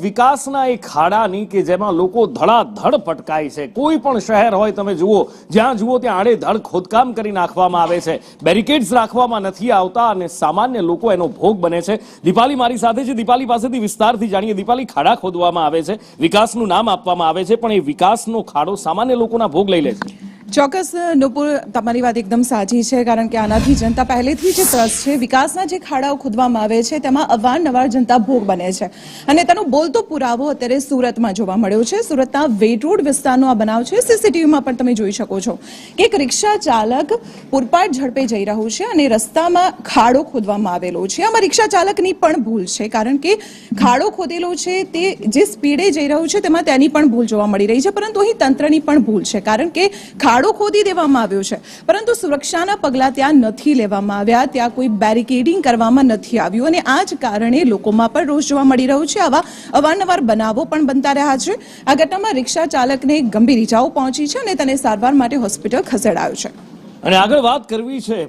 વિકાસના એક ખાડાની કે જેમાં લોકો ધડાધડ પટકાય છે। કોઈ પણ શહેર હોય તમે જુઓ, જ્યાં જુઓ ત્યાં આડેધડ ખોદકામ કરી નાખવામાં આવે છે, બેરિકેડ્સ રાખવામાં નથી આવતા અને સામાન્ય લોકો એનો ભોગ બને છે। દીપાલી મારી સાથે છે, દીપાલી પાસેથી વિસ્તારથી જાણીએ। દીપાલી, ખાડા ખોદવામાં આવે છે, વિકાસનું નામ આપવામાં આવે છે, પણ એ વિકાસનો ખાડો સામાન્ય લોકોના ભોગ લઈ લે છે। ચોક્કસ નુપુર, તમારી વાત એકદમ સાચી છે, કારણ કે આનાથી જનતા પહેલેથી જ ત્રસ્ત છે। વિકાસના જે ખાડાઓ ખોદવામાં આવે છે તેમાં અવારનવાર જનતા ભોગ બને છે અને તેનો બોલતો પુરાવો અત્યારે સુરતમાં જોવા મળ્યો છે। સુરતના વેટ રોડ વિસ્તારનો આ બનાવ છે। સીસીટીવીમાં પણ તમે જોઈ શકો છો કે એક રિક્ષા ચાલક પૂરપાટ ઝડપે જઈ રહ્યું છે અને રસ્તામાં ખાડો ખોદવામાં આવેલો છે। આમાં રિક્ષા ચાલકની પણ ભૂલ છે, કારણ કે ખાડો ખોદેલો છે તે જે સ્પીડે જઈ રહ્યું છે તેમાં તેની પણ ભૂલ જોવા મળી રહી છે, પરંતુ અહીં તંત્રની પણ ભૂલ છે, કારણ કે ખાડો ખોદી દેવામાં આવ્યો છે પરંતુ સુરક્ષાના પગલાં ત્યાં નથી લેવામાં આવ્યા, ત્યાં કોઈ બેરિકેડિંગ કરવામાં નથી આવ્યું અને આ જ કારણે લોકોમાં પણ રોષ જોવા મળી રહ્યો છે। આવા અવારનવાર બનાવો પણ બનતા રહ્યા છે। આ ઘટનામાં રિક્ષા ચાલકને ગંભીર ઈજાઓ પહોંચી છે અને તેને સારવાર માટે હોસ્પિટલ ખસેડાયો છે। અને આગળ વાત કરવી છે